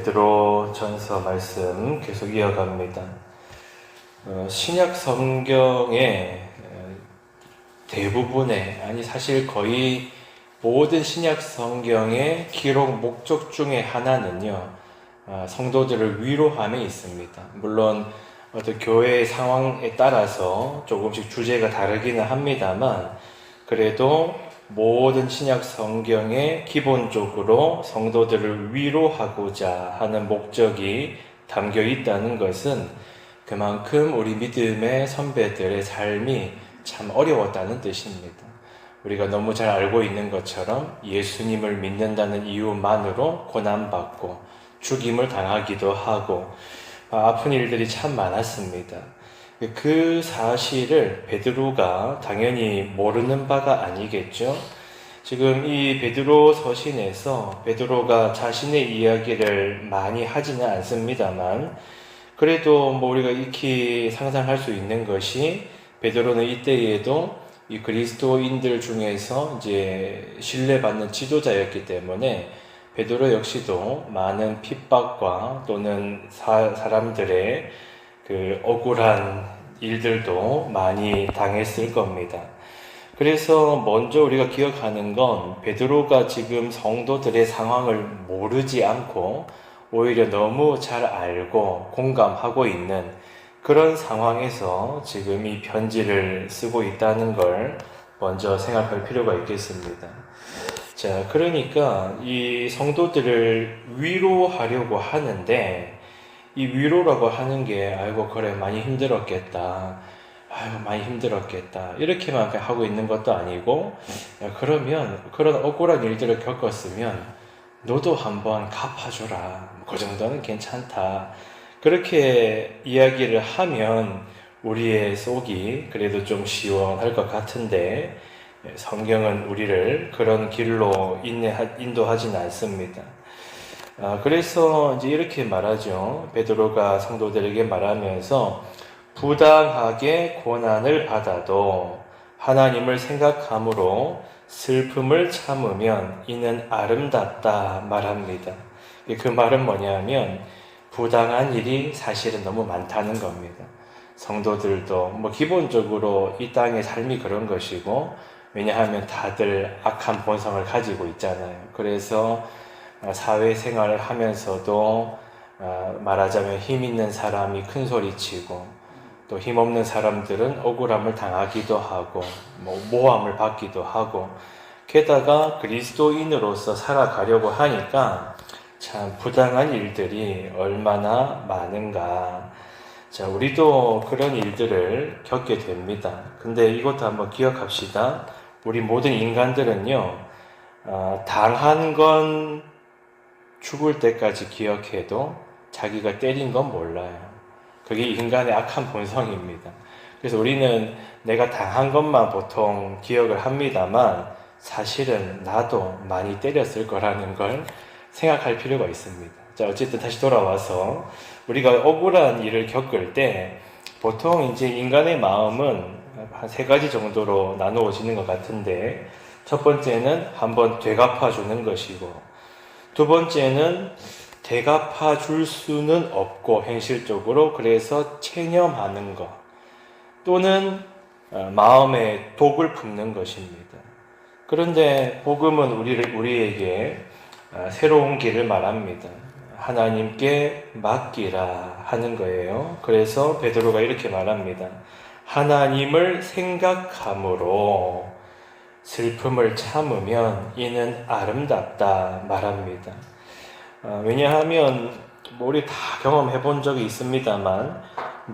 베드로 전서 말씀 계속 이어갑니다. 신약 성경의 대부분의, 사실 거의 모든 신약 성경의 기록 목적 중에 하나는요, 성도들을 위로함에 있습니다. 물론 어떤 교회의 상황에 따라서 조금씩 주제가 다르기는 합니다만, 그래도 모든 신약 성경에 기본적으로 성도들을 위로하고자 하는 목적이 담겨 있다는 것은 그만큼 우리 믿음의 선배들의 삶이 참 어려웠다는 뜻입니다. 우리가 너무 잘 알고 있는 것처럼 예수님을 믿는다는 이유만으로 고난받고 죽임을 당하기도 하고 아픈 일들이 참 많았습니다. 그 사실을 베드로가 당연히 모르는 바가 아니겠죠. 지금 이 베드로 서신에서 베드로가 자신의 이야기를 많이 하지는 않습니다만, 그래도 우리가 익히 상상할 수 있는 것이 베드로는 이때에도 이 그리스도인들 중에서 이제 신뢰받는 지도자였기 때문에 베드로 역시도 많은 핍박과 또는 사람들의 그 억울한 일들도 많이 당했을 겁니다. 그래서 먼저 우리가 기억하는 건 베드로가 지금 성도들의 상황을 모르지 않고 오히려 너무 잘 알고 공감하고 있는 그런 상황에서 지금 이 편지를 쓰고 있다는 걸 먼저 생각할 필요가 있겠습니다. 자, 그러니까 이 성도들을 위로하려고 하는데, 이 위로라고 하는 게 아이고 그래 많이 힘들었겠다, 아이고 많이 힘들었겠다 이렇게만 하고 있는 것도 아니고, 그러면 그런 억울한 일들을 겪었으면 너도 한번 갚아줘라, 그 정도는 괜찮다, 그렇게 이야기를 하면 우리의 속이 그래도 좀 시원할 것 같은데 성경은 우리를 그런 길로 인도하지는 않습니다. 그래서 이제 이렇게 말하죠. 베드로가 성도들에게 말하면서 부당하게 고난을 받아도 하나님을 생각함으로 슬픔을 참으면 이는 아름답다 말합니다. 그 말은 뭐냐면 부당한 일이 사실은 너무 많다는 겁니다. 성도들도 기본적으로 이 땅의 삶이 그런 것이고, 왜냐하면 다들 악한 본성을 가지고 있잖아요. 그래서 사회생활을 하면서도 말하자면 힘 있는 사람이 큰 소리치고 또 힘없는 사람들은 억울함을 당하기도 하고 모함을 받기도 하고, 게다가 그리스도인으로서 살아가려고 하니까 참 부당한 일들이 얼마나 많은가. 자, 우리도 그런 일들을 겪게 됩니다. 근데 이것도 한번 기억합시다. 우리 모든 인간들은요, 당한 건 죽을 때까지 기억해도 자기가 때린 건 몰라요. 그게 인간의 악한 본성입니다. 그래서 우리는 내가 당한 것만 보통 기억을 합니다만 사실은 나도 많이 때렸을 거라는 걸 생각할 필요가 있습니다. 자, 어쨌든 다시 돌아와서 우리가 억울한 일을 겪을 때 보통 이제 인간의 마음은 한 3가지 정도로 나누어지는 것 같은데, 첫 번째는 한번 되갚아 주는 것이고, 두 번째는 되갚아 줄 수는 없고 현실적으로, 그래서 체념하는 것 또는 마음에 독을 품는 것입니다. 그런데 복음은 우리에게 새로운 길을 말합니다. 하나님께 맡기라 하는 거예요. 그래서 베드로가 이렇게 말합니다. 하나님을 생각함으로 슬픔을 참으면 이는 아름답다 말합니다. 왜냐하면 우리 다 경험해 본 적이 있습니다만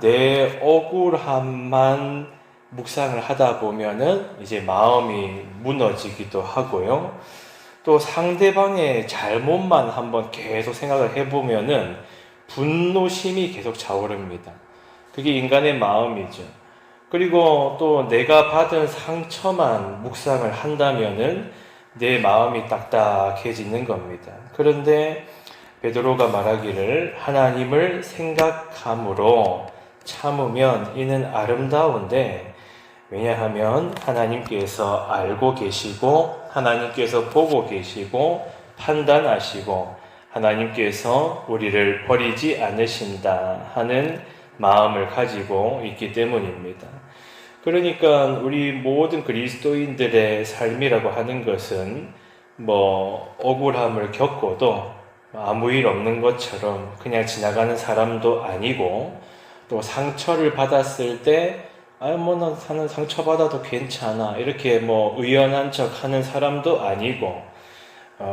내 억울함만 묵상을 하다 보면은 이제 마음이 무너지기도 하고요. 또 상대방의 잘못만 한번 계속 생각을 해보면은 분노심이 계속 차오릅니다. 그게 인간의 마음이죠. 그리고 또 내가 받은 상처만 묵상을 한다면은 내 마음이 딱딱해지는 겁니다. 그런데 베드로가 말하기를 하나님을 생각함으로 참으면 이는 아름다운데, 왜냐하면 하나님께서 알고 계시고 하나님께서 보고 계시고 판단하시고 하나님께서 우리를 버리지 않으신다 하는 마음을 가지고 있기 때문입니다. 그러니까 우리 모든 그리스도인들의 삶이라고 하는 것은 억울함을 겪어도 아무 일 없는 것처럼 그냥 지나가는 사람도 아니고, 또 상처를 받았을 때 나는 상처받아도 괜찮아 이렇게 의연한 척 하는 사람도 아니고,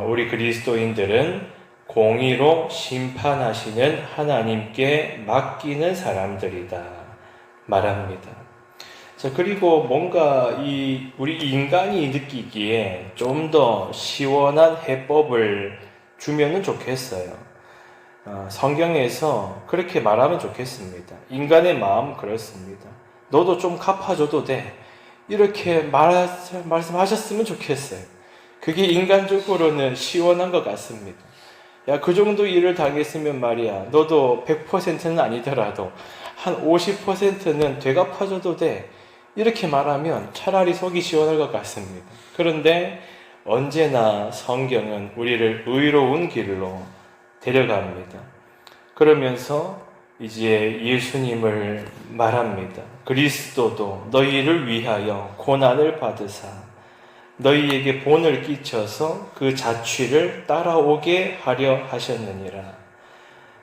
우리 그리스도인들은 공의로 심판하시는 하나님께 맡기는 사람들이다 말합니다. 자, 그리고 뭔가 우리 인간이 느끼기에 좀 더 시원한 해법을 주면은 좋겠어요. 성경에서 그렇게 말하면 좋겠습니다. 인간의 마음 그렇습니다. 너도 좀 갚아줘도 돼. 이렇게 말씀하셨으면 좋겠어요. 그게 인간적으로는 시원한 것 같습니다. 야, 그 정도 일을 당했으면 말이야, 너도 100%는 아니더라도 한 50%는 되갚아줘도 돼. 이렇게 말하면 차라리 속이 시원할 것 같습니다. 그런데 언제나 성경은 우리를 의로운 길로 데려갑니다. 그러면서 이제 예수님을 말합니다. 그리스도도 너희를 위하여 고난을 받으사 너희에게 본을 끼쳐서 그 자취를 따라오게 하려 하셨느니라.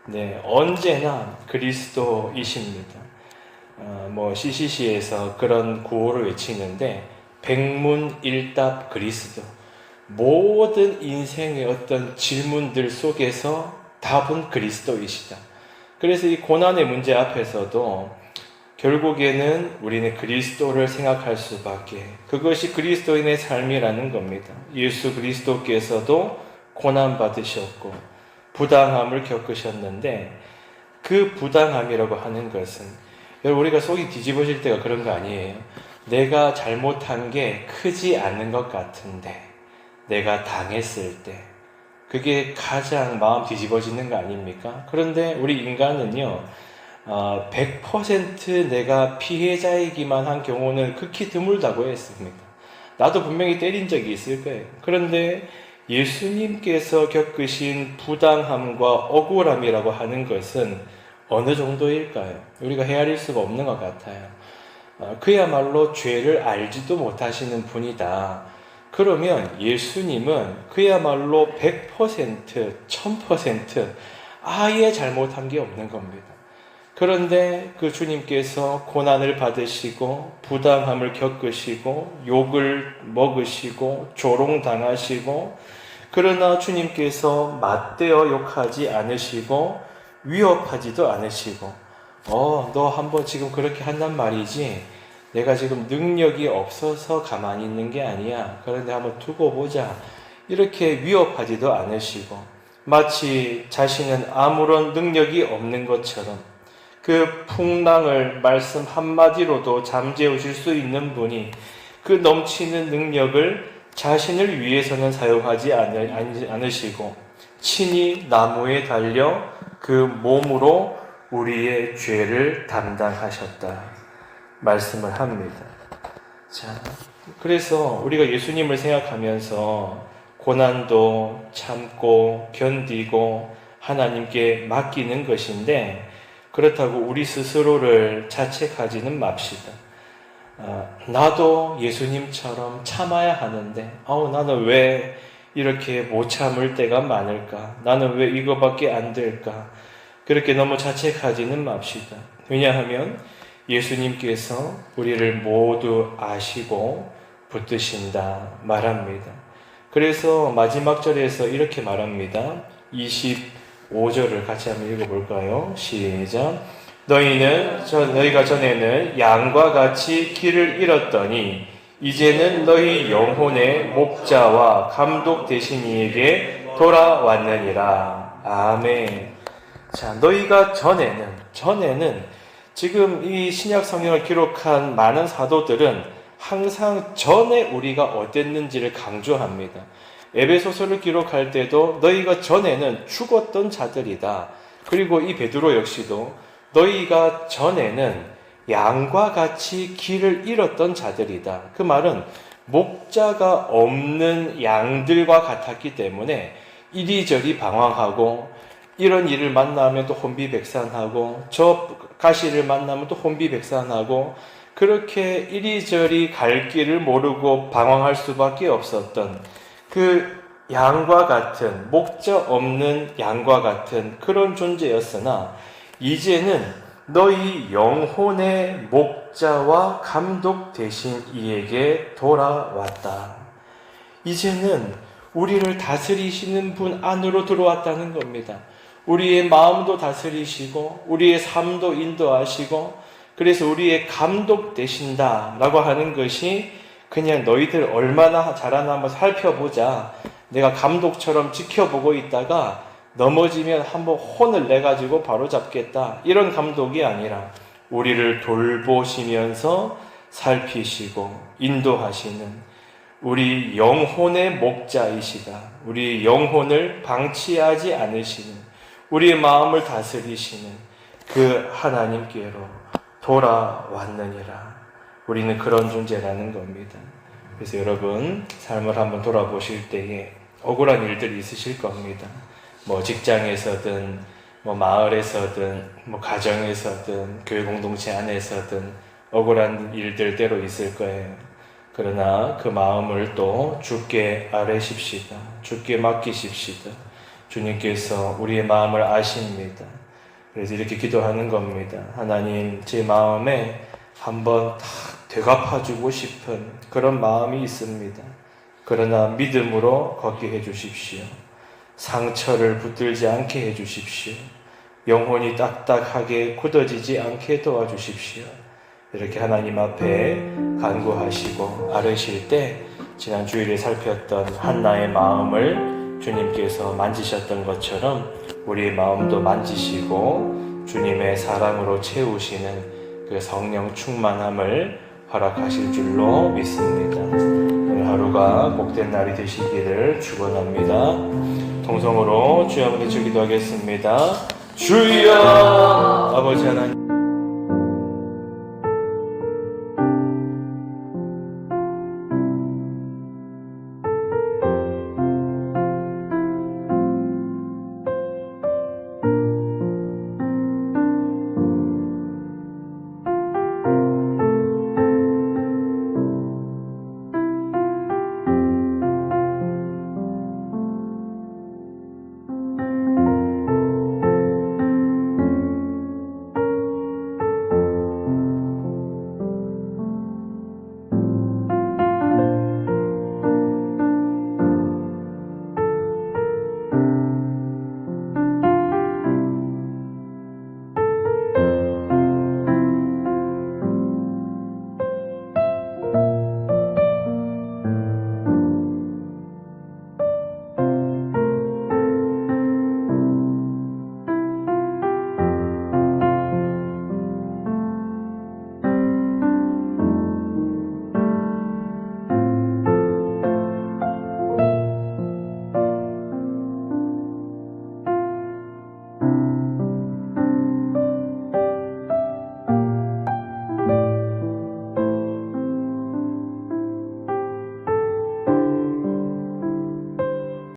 네, 언제나 그리스도이십니다. CCC에서 그런 구호를 외치는데, 백문일답 그리스도. 모든 인생의 어떤 질문들 속에서 답은 그리스도이시다. 그래서 이 고난의 문제 앞에서도 결국에는 우리는 그리스도를 생각할 수밖에, 그것이 그리스도인의 삶이라는 겁니다. 예수 그리스도께서도 고난 받으셨고 부당함을 겪으셨는데, 그 부당함이라고 하는 것은, 여러분, 우리가 속이 뒤집어질 때가 그런 거 아니에요? 내가 잘못한 게 크지 않은 것 같은데 내가 당했을 때 그게 가장 마음 뒤집어지는 거 아닙니까? 그런데 우리 인간은요, 100% 내가 피해자이기만 한 경우는 극히 드물다고 했습니다. 나도 분명히 때린 적이 있을 거예요. 그런데 예수님께서 겪으신 부당함과 억울함이라고 하는 것은 어느 정도일까요? 우리가 헤아릴 수가 없는 것 같아요. 그야말로 죄를 알지도 못하시는 분이다. 그러면 예수님은 그야말로 100%, 1000% 아예 잘못한 게 없는 겁니다. 그런데 그 주님께서 고난을 받으시고 부당함을 겪으시고 욕을 먹으시고 조롱당하시고, 그러나 주님께서 맞대어 욕하지 않으시고 위협하지도 않으시고, 너 한번 지금 그렇게 한단 말이지, 내가 지금 능력이 없어서 가만히 있는 게 아니야. 그런데 한번 두고 보자. 이렇게 위협하지도 않으시고, 마치 자신은 아무런 능력이 없는 것처럼 그 풍랑을 말씀 한마디로도 잠재우실 수 있는 분이 그 넘치는 능력을 자신을 위해서는 사용하지 않으시고 친히 나무에 달려 그 몸으로 우리의 죄를 담당하셨다 말씀을 합니다. 자, 그래서 우리가 예수님을 생각하면서 고난도 참고 견디고 하나님께 맡기는 것인데, 그렇다고 우리 스스로를 자책하지는 맙시다. 나도 예수님처럼 참아야 하는데 나는 왜 이렇게 못 참을 때가 많을까? 나는 왜 이거밖에 안 될까? 그렇게 너무 자책하지는 맙시다. 왜냐하면 예수님께서 우리를 모두 아시고 붙드신다 말합니다. 그래서 마지막 절에서 이렇게 말합니다. 25절을 같이 한번 읽어볼까요? 시작. 너희가 전에는 양과 같이 길을 잃었더니 이제는 너희 영혼의 목자와 감독 되신 이에게 돌아왔느니라. 아멘. 자, 너희가 전에는 지금 이 신약 성경을 기록한 많은 사도들은 항상 전에 우리가 어땠는지를 강조합니다. 에베소서를 기록할 때도 너희가 전에는 죽었던 자들이다. 그리고 이 베드로 역시도 너희가 전에는 양과 같이 길을 잃었던 자들이다. 그 말은 목자가 없는 양들과 같았기 때문에 이리저리 방황하고, 이런 일을 만나면 또 혼비백산하고, 저 가시를 만나면 또 혼비백산하고, 그렇게 이리저리 갈 길을 모르고 방황할 수밖에 없었던 그 양과 같은, 목적 없는 양과 같은 그런 존재였으나, 이제는 너희 영혼의 목자와 감독 되신 이에게 돌아왔다. 이제는 우리를 다스리시는 분 안으로 들어왔다는 겁니다. 우리의 마음도 다스리시고 우리의 삶도 인도하시고, 그래서 우리의 감독 되신다라고 하는 것이 그냥 너희들 얼마나 잘하나 한번 살펴보자, 내가 감독처럼 지켜보고 있다가 넘어지면 한번 혼을 내가지고 바로 잡겠다, 이런 감독이 아니라 우리를 돌보시면서 살피시고 인도하시는 우리 영혼의 목자이시다. 우리 영혼을 방치하지 않으시는, 우리의 마음을 다스리시는 그 하나님께로 돌아왔느니라. 우리는 그런 존재라는 겁니다. 그래서 여러분, 삶을 한번 돌아보실 때에 억울한 일들이 있으실 겁니다. 뭐 직장에서든, 뭐 마을에서든, 뭐 가정에서든, 교회 공동체 안에서든 억울한 일들 때로 있을 거예요. 그러나 그 마음을 또 주께 아뢰십시다. 주께 맡기십시다. 주님께서 우리의 마음을 아십니다. 그래서 이렇게 기도하는 겁니다. 하나님, 제 마음에 한번 다 되갚아주고 싶은 그런 마음이 있습니다. 그러나 믿음으로 걷게 해주십시오. 상처를 붙들지 않게 해주십시오. 영혼이 딱딱하게 굳어지지 않게 도와주십시오. 이렇게 하나님 앞에 간구하시고 아뢰실 때, 지난 주일에 살폈던 한나의 마음을 주님께서 만지셨던 것처럼 우리의 마음도 만지시고 주님의 사랑으로 채우시는 그 성령 충만함을 허락하실 줄로 믿습니다. 오늘 하루가 복된 날이 되시기를 축원합니다. 통성으로 주여 한번 기도하겠습니다. 주여, 아버지 하나님,